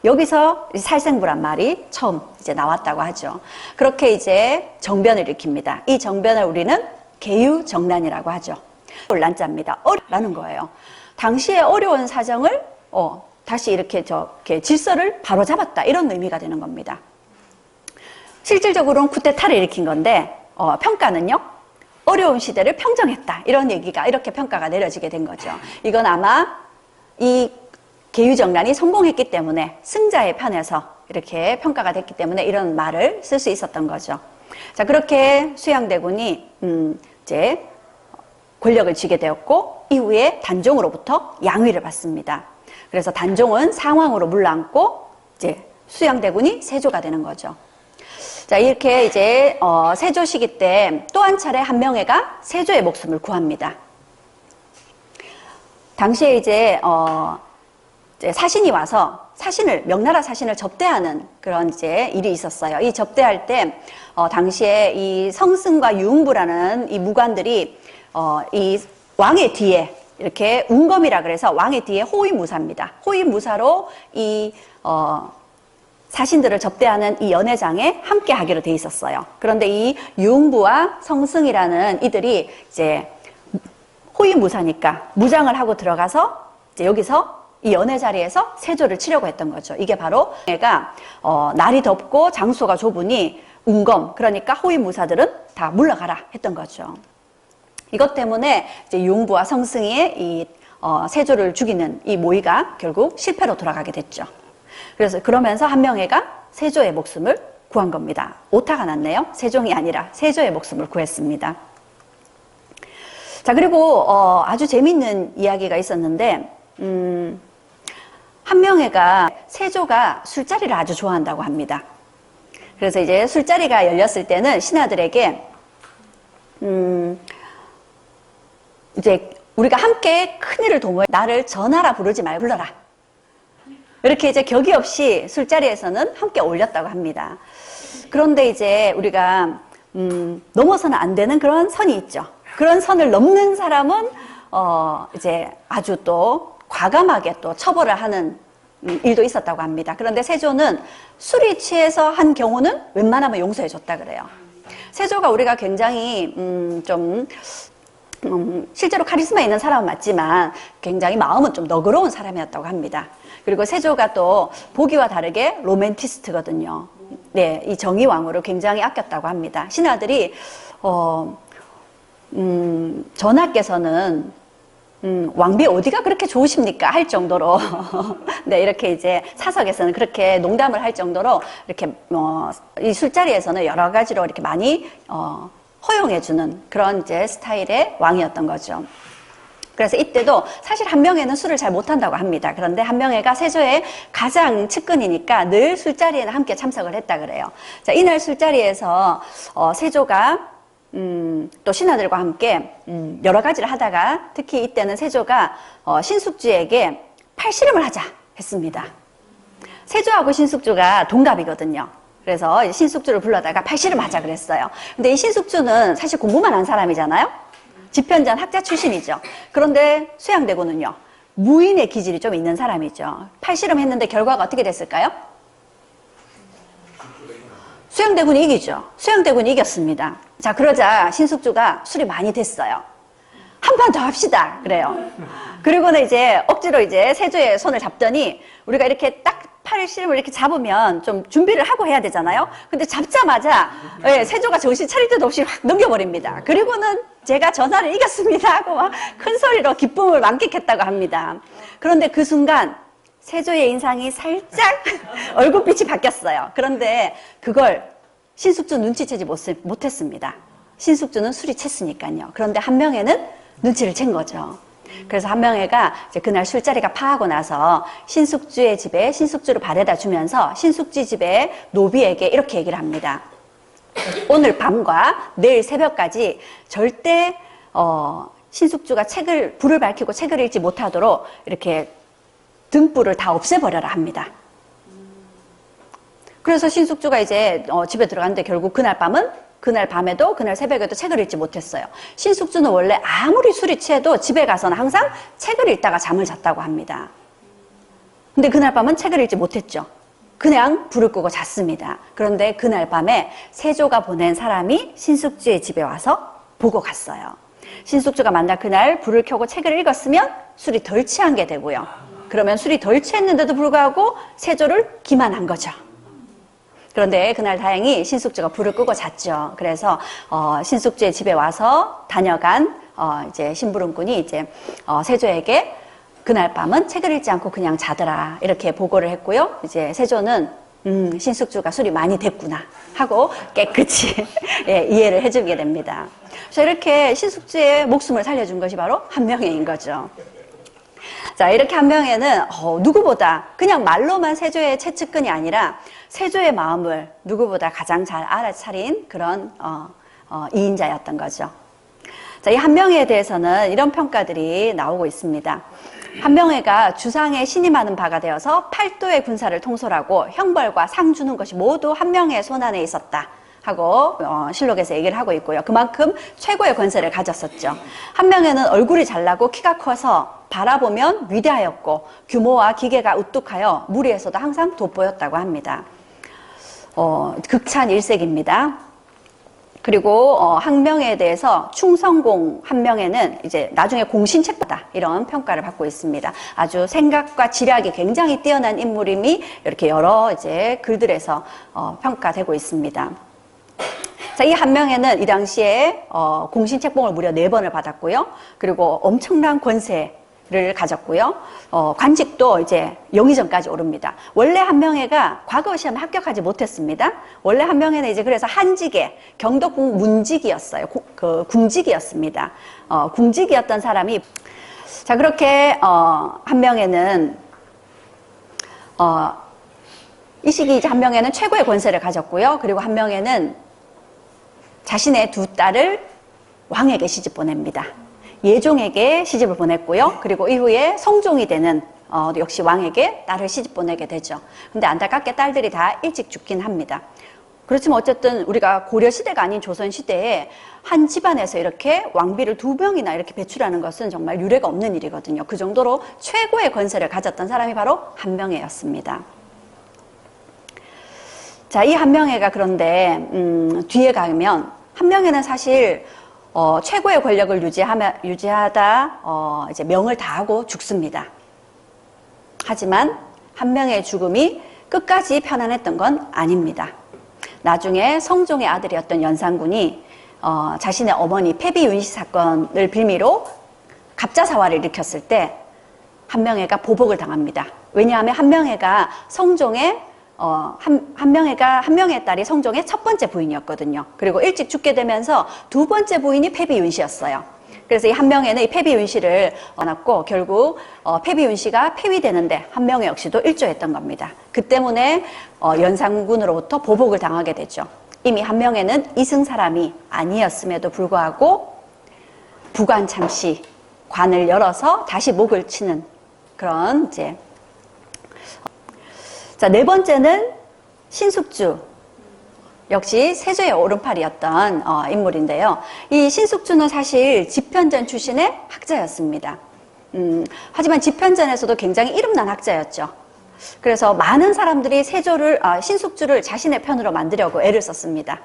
여기서 살생부란 말이 처음 이제 나왔다고 하죠. 그렇게 이제 정변을 일으킵니다. 이 정변을 우리는 계유정난이라고 하죠. 혼란자입니다. 어려라는 거예요. 당시에 어려운 사정을 다시 이렇게 질서를 바로잡았다 이런 의미가 되는 겁니다. 실질적으로는 쿠데타를 일으킨 건데 평가는요. 어려운 시대를 평정했다 이런 얘기가 이렇게 평가가 내려지게 된 거죠. 이건 아마 이 계유정난이 성공했기 때문에 승자의 편에서 이렇게 평가가 됐기 때문에 이런 말을 쓸 수 있었던 거죠. 자, 그렇게 수양대군이 이제 권력을 쥐게 되었고 이후에 단종으로부터 양위를 받습니다. 그래서 단종은 상왕으로 물러앉고 이제 수양대군이 세조가 되는 거죠. 자, 이렇게 이제 세조 시기 때 또 한 차례 한명회가 세조의 목숨을 구합니다. 당시에 이제 사신이 와서 명나라 사신을 접대하는 그런 이제 일이 있었어요. 이 접대할 때 당시에 이 성승과 유흥부라는 이 무관들이 이 왕의 뒤에 이렇게 운검이라 그래서 왕의 뒤에 호위무사입니다. 호위무사로 이 사신들을 접대하는 이 연회장에 함께 하기로 돼 있었어요. 그런데 이 유흥부와 성승이라는 이들이 이제 호위무사니까 무장을 하고 들어가서 이제 여기서 이 연회 자리에서 세조를 치려고 했던 거죠. 이게 바로 얘가 날이 덥고 장소가 좁으니 운검 그러니까 호위무사들은 다 물러가라 했던 거죠. 이것 때문에 이제 유흥부와 성승의 이 세조를 죽이는 이 모의가 결국 실패로 돌아가게 됐죠. 그래서 그러면서 한명회가 세조의 목숨을 구한 겁니다. 오타가 났네요. 세종이 아니라 세조의 목숨을 구했습니다. 자, 그리고 아주 재밌는 이야기가 있었는데 한명회가 세조가 술자리를 아주 좋아한다고 합니다. 그래서 이제 술자리가 열렸을 때는 신하들에게 이제 우리가 함께 큰일을 도모해 나를 전하라 부르지 말고 불러라. 이렇게 이제 격이 없이 술자리에서는 함께 올렸다고 합니다. 그런데 이제 우리가 넘어서는 안 되는 그런 선이 있죠. 그런 선을 넘는 사람은 이제 아주 또 과감하게 또 처벌을 하는 일도 있었다고 합니다. 그런데 세조는 술이 취해서 한 경우는 웬만하면 용서해 줬다 그래요. 세조가 우리가 굉장히 실제로 카리스마 있는 사람은 맞지만 굉장히 마음은 좀 너그러운 사람이었다고 합니다. 그리고 세조가 또 보기와 다르게 로맨티스트거든요. 네, 이 정의왕후를 굉장히 아꼈다고 합니다. 신하들이 전하께서는 왕비 어디가 그렇게 좋으십니까? 할 정도로 네, 이렇게 이제 사석에서는 그렇게 농담을 할 정도로 이렇게 이 술자리에서는 여러 가지로 이렇게 많이 허용해주는 그런 이제 스타일의 왕이었던 거죠. 그래서 이때도 사실 한명회는 술을 잘 못한다고 합니다. 그런데 한명회가 세조의 가장 측근이니까 늘 술자리에는 함께 참석을 했다 그래요. 자, 이날 술자리에서 세조가 또 신하들과 함께 여러 가지를 하다가 특히 이때는 세조가 신숙주에게 팔씨름을 하자 했습니다. 세조하고 신숙주가 동갑이거든요. 그래서 신숙주를 불러다가 팔씨름 하자 그랬어요. 근데 이 신숙주는 사실 공부만 한 사람이잖아요. 집현전 학자 출신이죠. 그런데 수양대군은요, 무인의 기질이 좀 있는 사람이죠. 팔씨름 했는데 결과가 어떻게 됐을까요? 수양대군이 이기죠. 수양대군이 이겼습니다. 자, 그러자 신숙주가 술이 많이 됐어요. 한 판 더 합시다. 그래요. 그리고는 이제 억지로 이제 세조의 손을 잡더니 우리가 이렇게 딱 팔씨름을 이렇게 잡으면 좀 준비를 하고 해야 되잖아요. 근데 잡자마자 세조가 정신 차릴 듯 없이 확 넘겨버립니다. 그리고는 제가 전하를 이겼습니다 하고 막 큰 소리로 기쁨을 만끽했다고 합니다. 그런데 그 순간 세조의 인상이 살짝 얼굴빛이 바뀌었어요. 그런데 그걸 신숙주 눈치채지 못했습니다. 신숙주는 술이 챘으니까요. 그런데 한명회는 눈치를 챈 거죠. 그래서 한명회가 이제 그날 술자리가 파하고 나서 신숙주의 집에 신숙주를 바래다 주면서 신숙주 집의 노비에게 이렇게 얘기를 합니다. 오늘 밤과 내일 새벽까지 절대 신숙주가 불을 밝히고 책을 읽지 못하도록 이렇게 등불을 다 없애버려라 합니다. 그래서 신숙주가 이제 집에 들어갔는데 결국 그날 밤에도 그날 새벽에도 책을 읽지 못했어요. 신숙주는 원래 아무리 술이 취해도 집에 가서는 항상 책을 읽다가 잠을 잤다고 합니다. 근데 그날 밤은 책을 읽지 못했죠. 그냥 불을 끄고 잤습니다. 그런데 그날 밤에 세조가 보낸 사람이 신숙주의 집에 와서 보고 갔어요. 신숙주가 만약 그날 불을 켜고 책을 읽었으면 술이 덜 취한 게 되고요. 그러면 술이 덜 취했는데도 불구하고 세조를 기만한 거죠. 그런데 그날 다행히 신숙주가 불을 끄고 잤죠. 그래서 신숙주의 집에 와서 다녀간 이제 심부름꾼이 이제 세조에게 그날 밤은 책을 읽지 않고 그냥 자더라 이렇게 보고를 했고요. 이제 세조는 신숙주가 술이 많이 됐구나 하고 깨끗이 예, 이해를 해주게 됩니다. 그래서 이렇게 신숙주의 목숨을 살려준 것이 바로 한명회인 거죠. 자, 이렇게 한명회는 누구보다 그냥 말로만 세조의 최측근이 아니라 세조의 마음을 누구보다 가장 잘 알아차린 그런 이인자였던 거죠. 자, 이 한명회에 대해서는 이런 평가들이 나오고 있습니다. 한명회가 주상에 신임하는 바가 되어서 팔도의 군사를 통솔하고 형벌과 상 주는 것이 모두 한명회의 손안에 있었다 하고 실록에서 얘기를 하고 있고요. 그만큼 최고의 권세를 가졌었죠. 한명회는 얼굴이 잘나고 키가 커서 바라보면 위대하였고 규모와 기계가 우뚝하여 무리에서도 항상 돋보였다고 합니다. 극찬 일색입니다. 그리고 한명회에 대해서 충성공 한명회는 이제 나중에 공신책받다 이런 평가를 받고 있습니다. 아주 생각과 지략이 굉장히 뛰어난 인물임이 이렇게 여러 이제 글들에서 평가되고 있습니다. 자, 이 한명회는 이 당시에 공신책봉을 무려 4번을 받았고요. 그리고 엄청난 권세를 가졌고요. 관직도 이제 영의정까지 오릅니다. 원래 한명회가 과거 시험에 합격하지 못했습니다. 원래 한명회는 이제 그래서 한직에 경덕궁 문직이었어요. 궁직이었습니다. 궁직이었던 사람이 자 그렇게 한명회는 이 시기 이제 한명회는 최고의 권세를 가졌고요. 그리고 한명회는 자신의 2 딸을 왕에게 시집 보냅니다. 예종에게 시집을 보냈고요. 그리고 이후에 성종이 되는 역시 왕에게 딸을 시집 보내게 되죠. 근데 안타깝게 딸들이 다 일찍 죽긴 합니다. 그렇지만 어쨌든 우리가 고려시대가 아닌 조선시대에 한 집안에서 이렇게 왕비를 2명이나 이렇게 배출하는 것은 정말 유례가 없는 일이거든요. 그 정도로 최고의 권세를 가졌던 사람이 바로 한명회였습니다. 자, 이 한명회가 그런데 뒤에 가면 한명회는 사실 최고의 권력을 유지하다 이제 명을 다하고 죽습니다. 하지만 한명회의 죽음이 끝까지 편안했던 건 아닙니다. 나중에 성종의 아들이었던 연산군이 자신의 어머니 폐비윤씨 사건을 빌미로 갑자사화를 일으켰을 때 한명회가 보복을 당합니다. 왜냐하면 한명회가 성종의 한명회의 딸이 성종의 첫 번째 부인이었거든요. 그리고 일찍 죽게 되면서 2번째 부인이 폐비윤씨였어요. 그래서 이 한명회는 이 폐비윤씨를 얻었고 결국 폐비윤씨가 폐위되는데 한명회 역시도 일조했던 겁니다. 그 때문에 연산군으로부터 보복을 당하게 되죠. 이미 한명회는 이승 사람이 아니었음에도 불구하고 부관 참시 관을 열어서 다시 목을 치는 그런 이제 자, 4번째는 신숙주. 역시 세조의 오른팔이었던 인물인데요. 이 신숙주는 사실 집현전 출신의 학자였습니다. 하지만 집현전에서도 굉장히 이름난 학자였죠. 그래서 많은 사람들이 신숙주를 자신의 편으로 만들려고 애를 썼습니다.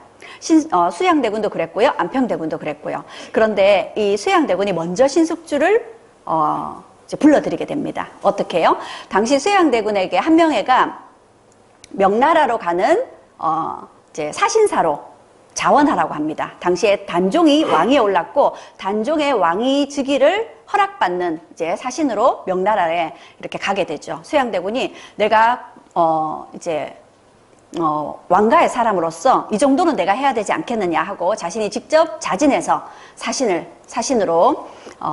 수양대군도 그랬고요. 안평대군도 그랬고요. 그런데 이 수양대군이 먼저 신숙주를 이제 불러들이게 됩니다. 어떻게 해요? 당시 수양대군에게 한명회가 명나라로 가는 이제 사신사로 자원하라고 합니다. 당시에 단종이 왕위에 올랐고 단종의 왕위 즉위를 허락받는 이제 사신으로 명나라에 이렇게 가게 되죠. 수양대군이 내가 이제 왕가의 사람으로서 이 정도는 내가 해야 되지 않겠느냐 하고 자신이 직접 자진해서 사신으로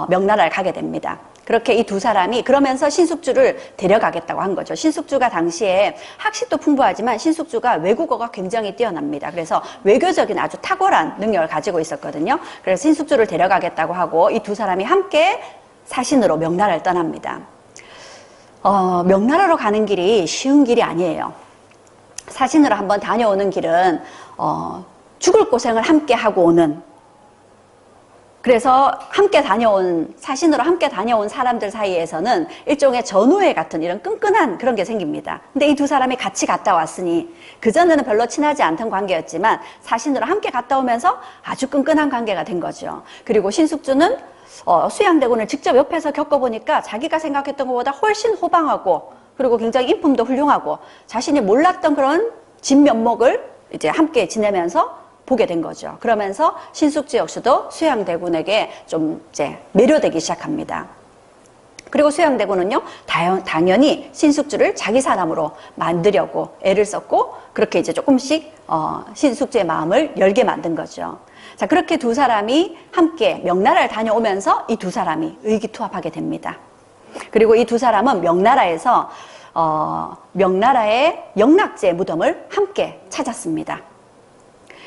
명나라를 가게 됩니다. 그렇게 이 두 사람이 그러면서 신숙주를 데려가겠다고 한 거죠. 신숙주가 당시에 학식도 풍부하지만 신숙주가 외국어가 굉장히 뛰어납니다. 그래서 외교적인 아주 탁월한 능력을 가지고 있었거든요. 그래서 신숙주를 데려가겠다고 하고 이 두 사람이 함께 사신으로 명나라를 떠납니다. 명나라로 가는 길이 쉬운 길이 아니에요. 사신으로 한번 다녀오는 길은 죽을 고생을 함께 하고 오는, 그래서 사신으로 함께 다녀온 사람들 사이에서는 일종의 전우회 같은 이런 끈끈한 그런 게 생깁니다. 근데 이 두 사람이 같이 갔다 왔으니, 그전에는 별로 친하지 않던 관계였지만 사신으로 함께 갔다 오면서 아주 끈끈한 관계가 된 거죠. 그리고 신숙주는 수양대군을 직접 옆에서 겪어보니까 자기가 생각했던 것보다 훨씬 호방하고, 그리고 굉장히 인품도 훌륭하고, 자신이 몰랐던 그런 진면목을 이제 함께 지내면서 보게 된 거죠. 그러면서 신숙주 역시도 수양대군에게 좀 이제 매료되기 시작합니다. 그리고 수양대군은요, 당연히 신숙주를 자기 사람으로 만들려고 애를 썼고, 그렇게 이제 조금씩 신숙주의 마음을 열게 만든 거죠. 자, 그렇게 두 사람이 함께 명나라를 다녀오면서 이 두 사람이 의기투합하게 됩니다. 그리고 이 두 사람은 명나라에서 명나라의 영락제 무덤을 함께 찾았습니다.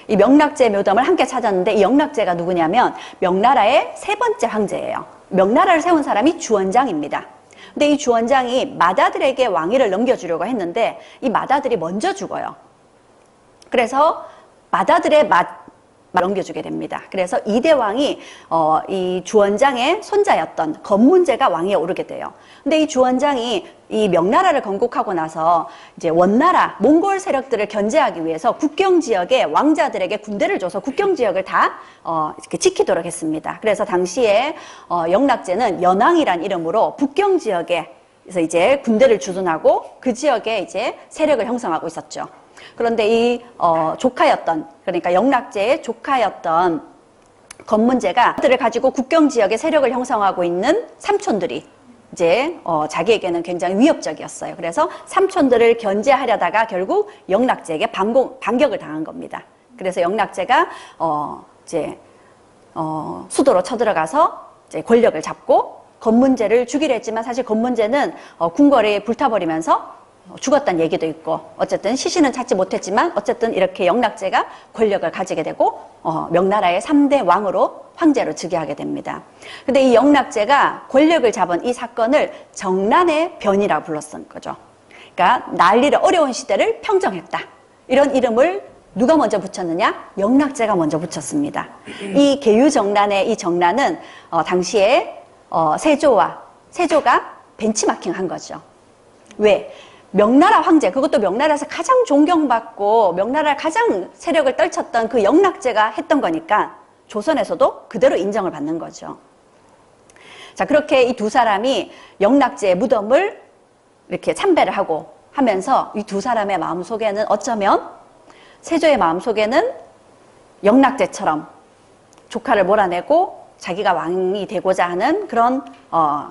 이 명락제 무덤을 함께 찾았는데, 이 영락제가 누구냐면 명나라의 세 번째 황제예요. 명나라를 세운 사람이 주원장입니다. 근데 이 주원장이 맏아들에게 왕위를 넘겨주려고 했는데 이 맏아들이 먼저 죽어요. 그래서 맏아들의 넘겨주게 됩니다. 그래서 이대왕이 이 주원장의 손자였던 건문제가 왕위에 오르게 돼요. 근데 이 주원장이 이 명나라를 건국하고 나서 이제 원나라 몽골 세력들을 견제하기 위해서 국경 지역에 왕자들에게 군대를 줘서 국경 지역을 다 이렇게 지키도록 했습니다. 그래서 당시에 영락제는 연왕이란 이름으로 북경 지역에 그래서 이제 군대를 주둔하고 그 지역에 이제 세력을 형성하고 있었죠. 그런데 이 조카였던, 그러니까 영락제의 조카였던 건문제가 들을 가지고 국경 지역에 세력을 형성하고 있는 삼촌들이 이제 자기에게는 굉장히 위협적이었어요. 그래서 삼촌들을 견제하려다가 결국 영락제에게 반격을 당한 겁니다. 그래서 영락제가 이제 수도로 쳐들어가서 이제 권력을 잡고 건문제를 죽이려 했지만, 사실 건문제는 궁궐이 불타버리면서 죽었다는 얘기도 있고, 어쨌든 시신은 찾지 못했지만 어쨌든 이렇게 영락제가 권력을 가지게 되고 명나라의 3대 왕으로 황제로 즉위하게 됩니다. 근데 이 영락제가 권력을 잡은 이 사건을 정난의 변이라고 불렀던 거죠. 그러니까 난리를, 어려운 시대를 평정했다, 이런 이름을 누가 먼저 붙였느냐? 영락제가 먼저 붙였습니다. 이 계유정난의 이 정난은 당시에 세조가 벤치마킹한 거죠. 왜? 명나라 황제, 그것도 명나라에서 가장 존경받고 명나라를 가장 세력을 떨쳤던 그 영락제가 했던 거니까 조선에서도 그대로 인정을 받는 거죠. 자, 그렇게 이 두 사람이 영락제의 무덤을 이렇게 참배를 하고 하면서 이 두 사람의 마음속에는, 어쩌면 세조의 마음속에는 영락제처럼 조카를 몰아내고 자기가 왕이 되고자 하는 그런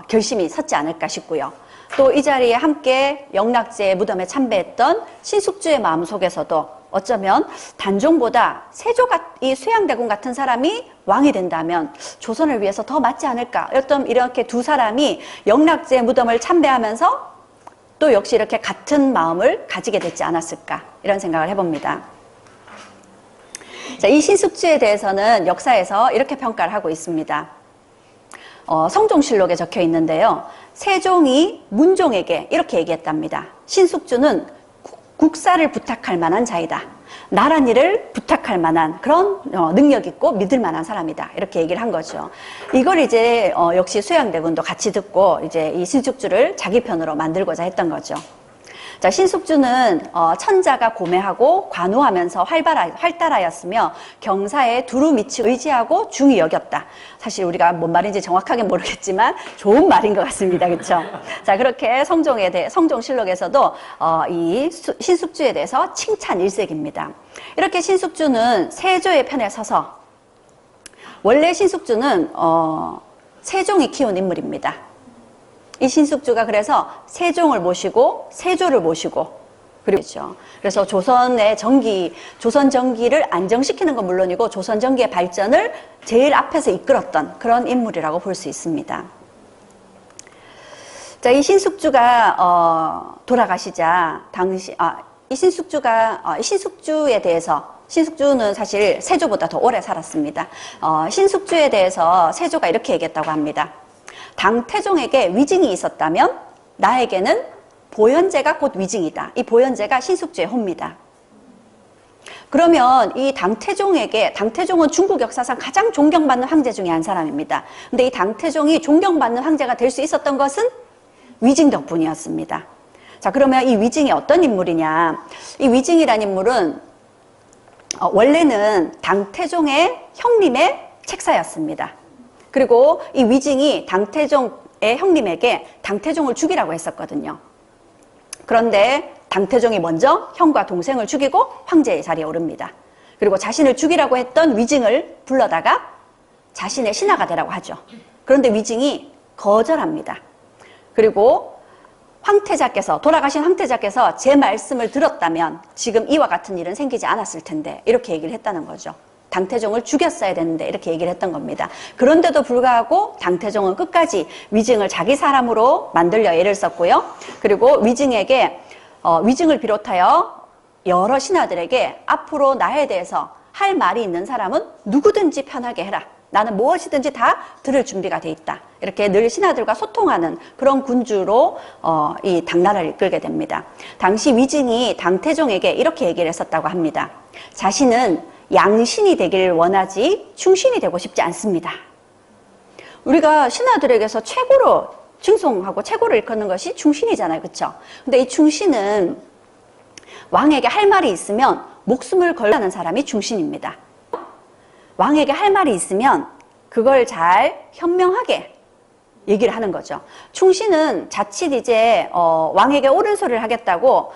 결심이 섰지 않을까 싶고요. 또 이 자리에 함께 영락제의 무덤에 참배했던 신숙주의 마음속에서도 어쩌면 단종보다 이 수양대군 같은 사람이 왕이 된다면 조선을 위해서 더 맞지 않을까, 이렇게 두 사람이 영락제의 무덤을 참배하면서 또 역시 이렇게 같은 마음을 가지게 됐지 않았을까, 이런 생각을 해봅니다. 자, 이 신숙주에 대해서는 역사에서 이렇게 평가를 하고 있습니다. 성종실록에 적혀 있는데요. 세종이 문종에게 이렇게 얘기했답니다. 신숙주는 국사를 부탁할 만한 자이다. 나란일을 부탁할 만한 그런 능력 있고 믿을 만한 사람이다. 이렇게 얘기를 한 거죠. 이걸 이제 역시 수양대군도 같이 듣고 이제 이 신숙주를 자기 편으로 만들고자 했던 거죠. 자, 신숙주는 천자가 고매하고 관우하면서 활달하였으며 경사에 두루 미치고 의지하고 중히 여겼다. 사실 우리가 뭔 말인지 정확하게 모르겠지만 좋은 말인 것 같습니다. 그렇죠? 자, 그렇게 성종실록에서도 이 신숙주에 대해서 칭찬 일색입니다. 이렇게 신숙주는 세조의 편에 서서, 원래 신숙주는 세종이 키운 인물입니다. 이 신숙주가 그래서 세종을 모시고 세조를 모시고, 그래서 조선 전기를 안정시키는 건 물론이고 조선 전기의 발전을 제일 앞에서 이끌었던 그런 인물이라고 볼 수 있습니다. 자, 이 신숙주가 돌아가시자 이 신숙주에 대해서, 신숙주는 사실 세조보다 더 오래 살았습니다. 신숙주에 대해서 세조가 이렇게 얘기했다고 합니다. 당태종에게 위증이 있었다면 나에게는 보현제가 곧 위증이다. 이 보현제가 신숙주의 호입니다. 그러면 이 당태종은 중국 역사상 가장 존경받는 황제 중에 한 사람입니다. 근데 이 당태종이 존경받는 황제가 될 수 있었던 것은 위증 덕분이었습니다. 자, 그러면 이 위증이 어떤 인물이냐? 이 위증이라는 인물은 원래는 당태종의 형님의 책사였습니다. 그리고 이 위증이 당태종의 형님에게 당태종을 죽이라고 했었거든요. 그런데 당태종이 먼저 형과 동생을 죽이고 황제의 자리에 오릅니다. 그리고 자신을 죽이라고 했던 위증을 불러다가 자신의 신하가 되라고 하죠. 그런데 위증이 거절합니다. 그리고 돌아가신 황태자께서 제 말씀을 들었다면 지금 이와 같은 일은 생기지 않았을 텐데, 이렇게 얘기를 했다는 거죠. 당태종을 죽였어야 되는데, 이렇게 얘기를 했던 겁니다. 그런데도 불구하고 당태종은 끝까지 위증을 자기 사람으로 만들려 애를 썼고요. 그리고 위증을 비롯하여 여러 신하들에게 앞으로 나에 대해서 할 말이 있는 사람은 누구든지 편하게 해라. 나는 무엇이든지 다 들을 준비가 돼 있다. 이렇게 늘 신하들과 소통하는 그런 군주로 이 당나라를 이끌게 됩니다. 당시 위증이 당태종에게 이렇게 얘기를 했었다고 합니다. 자신은 양신이 되길 원하지 충신이 되고 싶지 않습니다. 우리가 신하들에게서 최고로 칭송하고 최고로 일컫는 것이 충신이잖아요. 그렇죠? 근데 이 충신은 왕에게 할 말이 있으면 목숨을 걸라는 사람이 충신입니다. 왕에게 할 말이 있으면 그걸 잘 현명하게 얘기를 하는 거죠. 충신은 자칫 이제 왕에게 옳은 소리를 하겠다고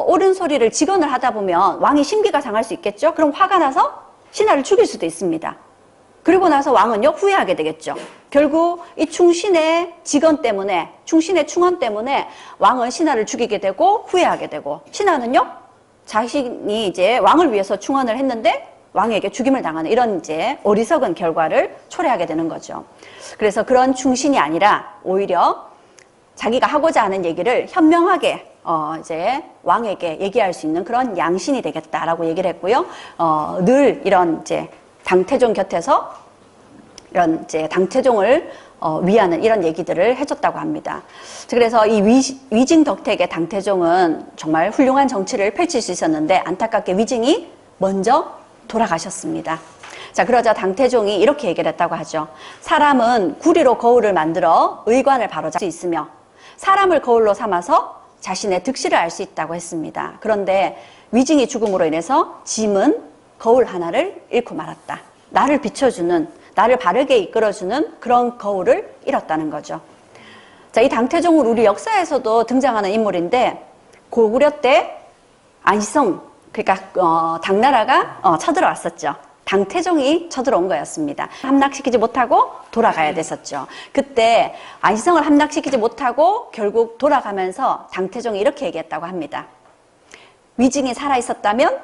옳은 소리를 직언을 하다 보면 왕이 심기가 상할 수 있겠죠. 그럼 화가 나서 신하를 죽일 수도 있습니다. 그리고 나서 왕은요 후회하게 되겠죠. 결국 이 충신의 직언 때문에, 충신의 충언 때문에 왕은 신하를 죽이게 되고 후회하게 되고, 신하는요 자신이 이제 왕을 위해서 충언을 했는데 왕에게 죽임을 당하는 이런 이제 어리석은 결과를 초래하게 되는 거죠. 그래서 그런 충신이 아니라 오히려 자기가 하고자 하는 얘기를 현명하게 이제 왕에게 얘기할 수 있는 그런 양신이 되겠다라고 얘기를 했고요. 늘 이런 이제 당태종 곁에서 이런 이제 당태종을 위하는 이런 얘기들을 해줬다고 합니다. 그래서 이 위증 덕택의 당태종은 정말 훌륭한 정치를 펼칠 수 있었는데 안타깝게 위증이 먼저 돌아가셨습니다. 자, 그러자 당태종이 이렇게 얘기를 했다고 하죠. 사람은 구리로 거울을 만들어 의관을 바로잡을 수 있으며 사람을 거울로 삼아서 자신의 득실을 알 수 있다고 했습니다. 그런데 위증이 죽음으로 인해서 짐은 거울 하나를 잃고 말았다. 나를 비춰주는, 나를 바르게 이끌어주는 그런 거울을 잃었다는 거죠. 자, 이 당태종은 우리 역사에서도 등장하는 인물인데 고구려 때 안시성, 그러니까 당나라가 쳐들어왔었죠. 당태종이 쳐들어온 거였습니다. 함락시키지 못하고 돌아가야 됐었죠. 그때 안시성을 함락시키지 못하고 결국 돌아가면서 당태종이 이렇게 얘기했다고 합니다. 위증이 살아있었다면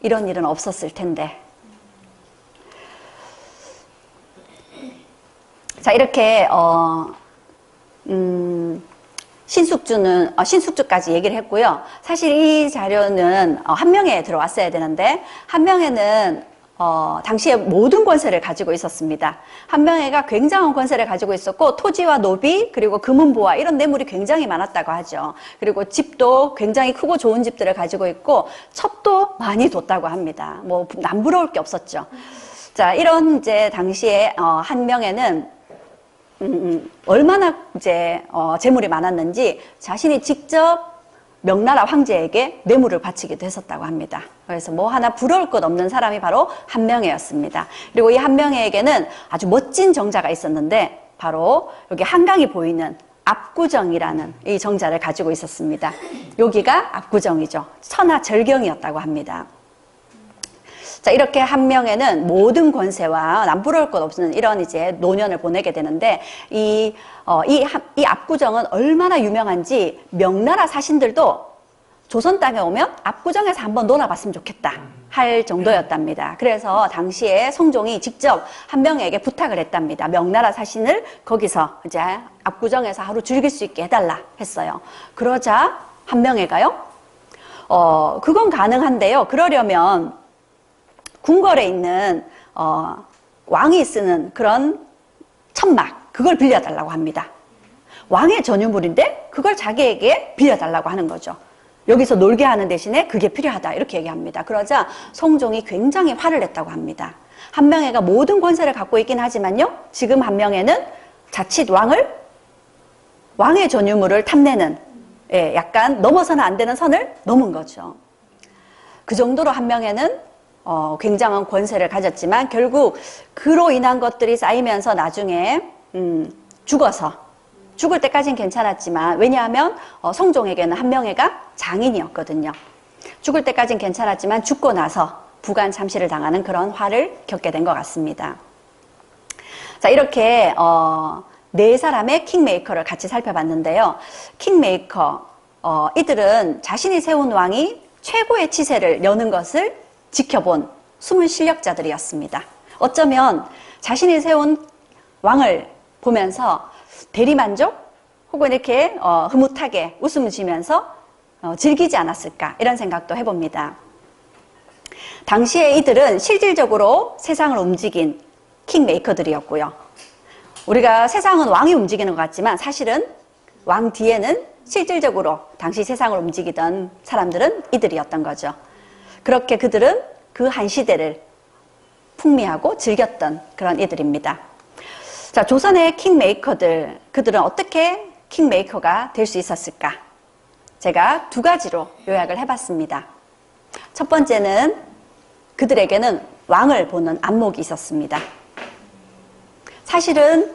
이런 일은 없었을 텐데. 자, 이렇게 신숙주까지 얘기를 했고요. 사실 이 자료는 한명회에 들어왔어야 되는데 한명회는 당시에 모든 권세를 가지고 있었습니다. 한명회가 굉장한 권세를 가지고 있었고 토지와 노비 그리고 금은보화 이런 뇌물이 굉장히 많았다고 하죠. 그리고 집도 굉장히 크고 좋은 집들을 가지고 있고 첩도 많이 뒀다고 합니다. 뭐 남부러울 게 없었죠. 자, 이런 이제 당시에 한명회는 얼마나 이제 재물이 많았는지 자신이 직접 명나라 황제에게 뇌물을 바치기도 했었다고 합니다. 그래서 뭐 하나 부러울 것 없는 사람이 바로 한명회였습니다. 그리고 이 한명회에게는 아주 멋진 정자가 있었는데 바로 여기 한강이 보이는 압구정이라는 이 정자를 가지고 있었습니다. 여기가 압구정이죠. 천하절경이었다고 합니다. 자, 이렇게 한명회는 모든 권세와 남부러울 것 없는 이런 이제 노년을 보내게 되는데 이 압구정은 얼마나 유명한지 명나라 사신들도 조선 땅에 오면 압구정에서 한번 놀아봤으면 좋겠다. 할 정도였답니다. 그래서 당시에 성종이 직접 한명에게 부탁을 했답니다. 명나라 사신을 거기서 이제 압구정에서 하루 즐길 수 있게 해달라 했어요. 그러자 한명회가요, 그건 가능한데요. 그러려면 궁궐에 있는 왕이 쓰는 그런 천막, 그걸 빌려달라고 합니다. 왕의 전유물인데 그걸 자기에게 빌려달라고 하는 거죠. 여기서 놀게 하는 대신에 그게 필요하다, 이렇게 얘기합니다. 그러자 성종이 굉장히 화를 냈다고 합니다. 한명회가 모든 권세를 갖고 있긴 하지만요, 지금 한명회는 자칫 왕의 전유물을 탐내는, 약간 넘어서는 안 되는 선을 넘은 거죠. 그 정도로 한명회는 굉장한 권세를 가졌지만 결국 그로 인한 것들이 쌓이면서 나중에 죽을 때까지는 괜찮았지만, 왜냐하면 성종에게는 한명회가 장인이었거든요. 죽을 때까지는 괜찮았지만 죽고 나서 부관 참시를 당하는 그런 화를 겪게 된 것 같습니다. 자, 이렇게 네 사람의 킹메이커를 같이 살펴봤는데요. 킹메이커, 이들은 자신이 세운 왕이 최고의 치세를 여는 것을 지켜본 숨은 실력자들이었습니다. 어쩌면 자신이 세운 왕을 보면서 대리만족 혹은 이렇게 흐뭇하게 웃음을 지면서 즐기지 않았을까, 이런 생각도 해봅니다. 당시에 이들은 실질적으로 세상을 움직인 킹메이커들이었고요. 우리가 세상은 왕이 움직이는 것 같지만 사실은 왕 뒤에는 실질적으로 당시 세상을 움직이던 사람들은 이들이었던 거죠. 그렇게 그들은 그 한 시대를 풍미하고 즐겼던 그런 이들입니다. 자, 조선의 킹메이커들, 그들은 어떻게 킹메이커가 될 수 있었을까? 제가 두 가지로 요약을 해봤습니다. 첫 번째는 그들에게는 왕을 보는 안목이 있었습니다. 사실은